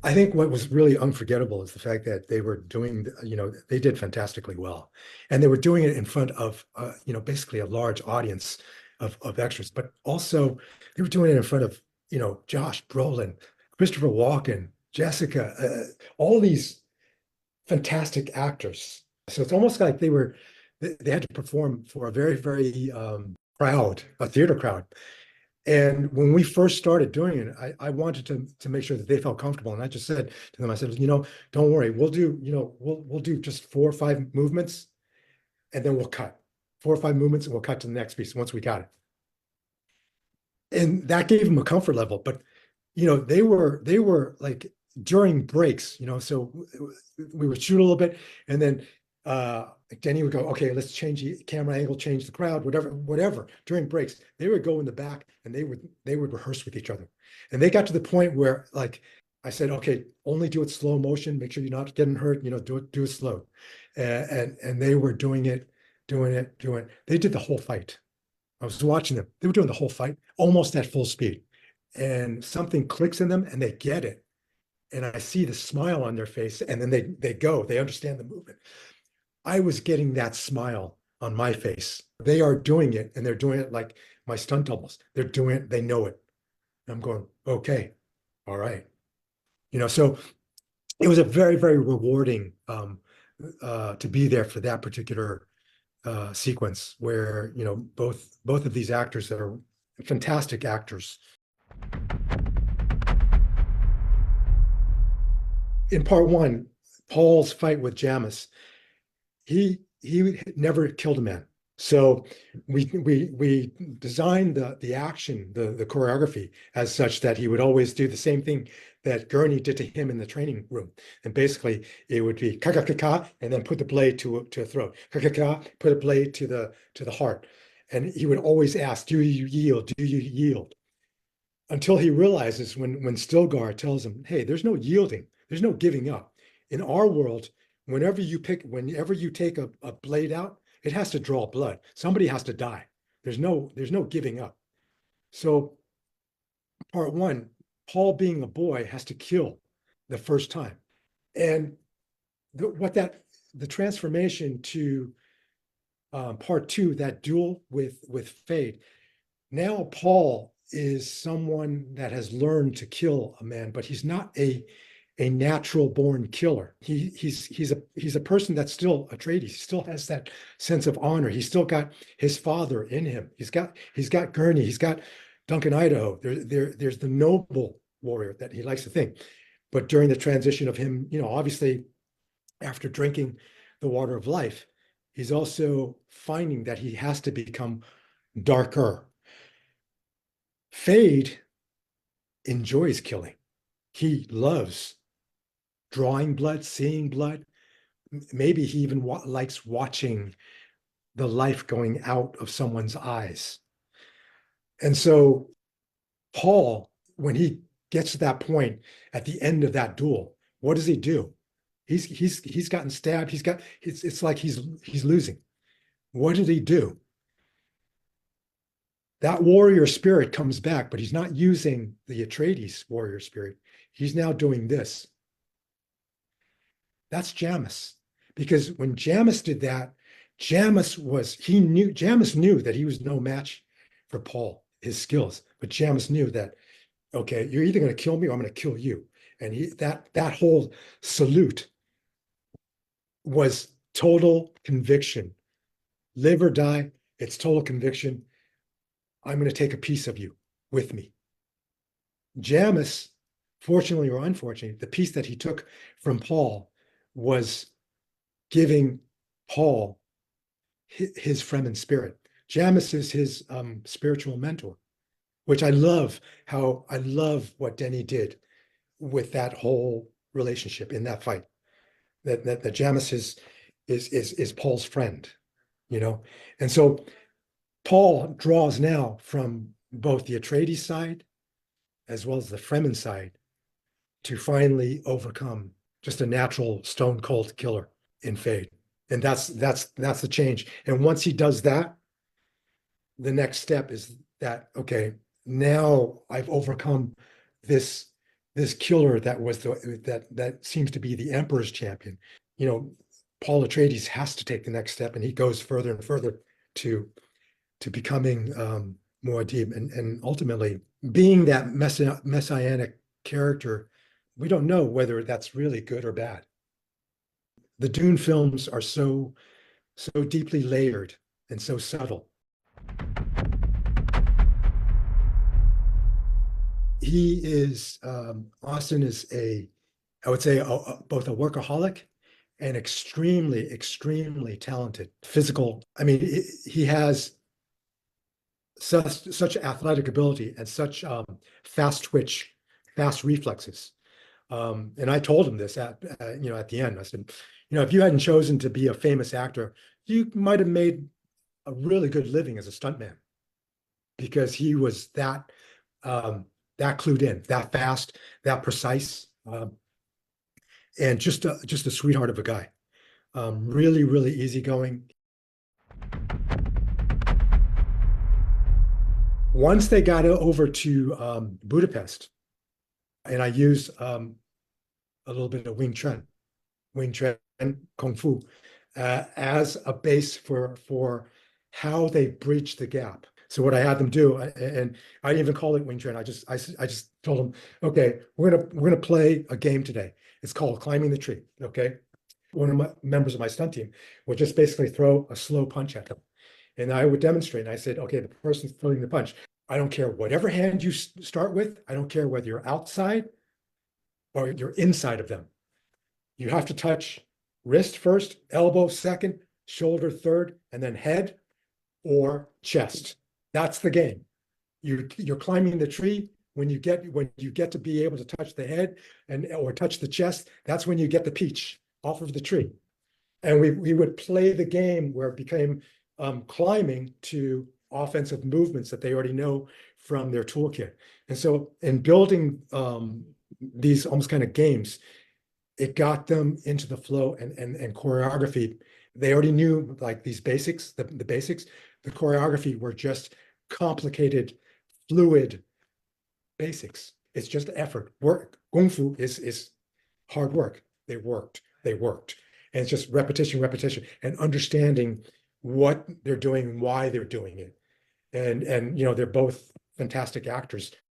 I think what was really unforgettable is the fact that they were doing, they did fantastically well. And they were doing it in front of, basically a large audience of extras, but also they were doing it in front of, Josh Brolin, Christopher Walken, Jessica, all these fantastic actors. So it's almost like they had to perform for a very, very a theater crowd. And when we first started doing it, I wanted to make sure that they felt comfortable. And I just said to them, I said, don't worry, we'll do just 4 or 5 movements and then we'll cut. 4 or 5 movements and we'll cut to the next piece once we got it. And that gave them a comfort level. But they were like during breaks, so we would shoot a little bit and then Denny would go, okay, let's change the camera angle, change the crowd, whatever. During breaks, they would go in the back and they would rehearse with each other. And they got to the point where, like, I said, okay, only do it slow motion, make sure you're not getting hurt, do it slow. And they were doing it. They did the whole fight. I was watching them. They were doing the whole fight almost at full speed. And something clicks in them and they get it. And I see the smile on their face, and then they understand the movement. I was getting that smile on my face. They are doing it, and they're doing it like my stunt doubles. They're doing it, they know it. And I'm going, okay, all right. So it was a very, very rewarding to be there for that particular sequence where, both of these actors that are fantastic actors. In part one, Paul's fight with Jamis, he never killed a man. So we designed the action, the choreography as such that he would always do the same thing that Gurney did to him in the training room. And basically it would be ka ka ka ka, and then put the blade to a throat. Ka ka ka, put a blade to the heart. And he would always ask, do you yield? Do you yield? Until he realizes when Stilgar tells him, hey, there's no yielding, there's no giving up. In our world, whenever you take a blade out, it has to draw blood. Somebody has to die. There's no giving up. So part one, Paul being a boy has to kill the first time. And the transformation to part two, that duel with Fade. Now Paul is someone that has learned to kill a man, but he's not a natural born killer. He's a person that's still Atreides. He still has that sense of honor. He's still got his father in him. He's got Gurney. He's got Duncan Idaho. There's the noble warrior that he likes to think. But during the transition of him, obviously after drinking the water of life, he's also finding that he has to become darker. Fade enjoys killing. He loves drawing blood, seeing blood. Maybe he even likes watching the life going out of someone's eyes. And so Paul, when he gets to that point at the end of that duel, what does he do? He's gotten stabbed. It's like he's losing. What did he do? That warrior spirit comes back, but he's not using the Atreides warrior spirit. He's now doing this. That's Jamis. Because when Jamis did that, Jamis knew that he was no match for Paul, his skills. But Jamis knew that, okay, you're either going to kill me or I'm going to kill you. And that whole salute was total conviction. Live or die, it's total conviction. I'm going to take a piece of you with me. Jamis, fortunately or unfortunately, the piece that he took from Paul was giving Paul his Fremen spirit. Jamis is his spiritual mentor, which I love what Denny did with that whole relationship in that fight. That Jamis is Paul's friend, and so Paul draws now from both the Atreides side as well as the Fremen side to finally overcome just a natural stone cold killer in Fade. And that's the change. And once he does that, the next step is that, okay, now I've overcome this this killer that was that seems to be the emperor's champion. You know, Paul Atreides has to take the next step, and he goes further and further to becoming Muad'Dib, and ultimately being that messianic character. We don't know whether that's really good or bad. The Dune films are so deeply layered and so subtle. He is Austin is I would say both a workaholic and extremely talented physical. I mean, he has such athletic ability and such fast twitch, fast reflexes. And I told him this at at the end. I said, if you hadn't chosen to be a famous actor, you might have made a really good living as a stuntman, because he was that clued in, that fast, that precise, and just a sweetheart of a guy. Really easygoing. Once they got over to Budapest, and I used a little bit of Wing Chun Kung Fu as a base for how they bridge the gap. So what I had them do, and I didn't even call it Wing Chun. I just told them, okay, we're gonna play a game today. It's called climbing the tree. Okay, one of my members of my stunt team would just basically throw a slow punch at them, and I would demonstrate. And I said, okay, the person's throwing the punch. I don't care whatever hand you start with. I don't care whether you're outside or you're inside of them. You have to touch wrist first, elbow second, shoulder third, and then head or chest. That's the game. You're climbing the tree. When you get to be able to touch the head or touch the chest, that's when you get the peach off of the tree. And we would play the game where it became climbing to offensive movements that they already know from their toolkit. And so in building these almost kind of games, it got them into the flow and choreography. They already knew like these basics, the basics. The choreography were just complicated, fluid basics. It's just effort, work. Kung Fu is hard work. They worked. And it's just repetition, and understanding what they're doing, why they're doing it. And they're both fantastic actors.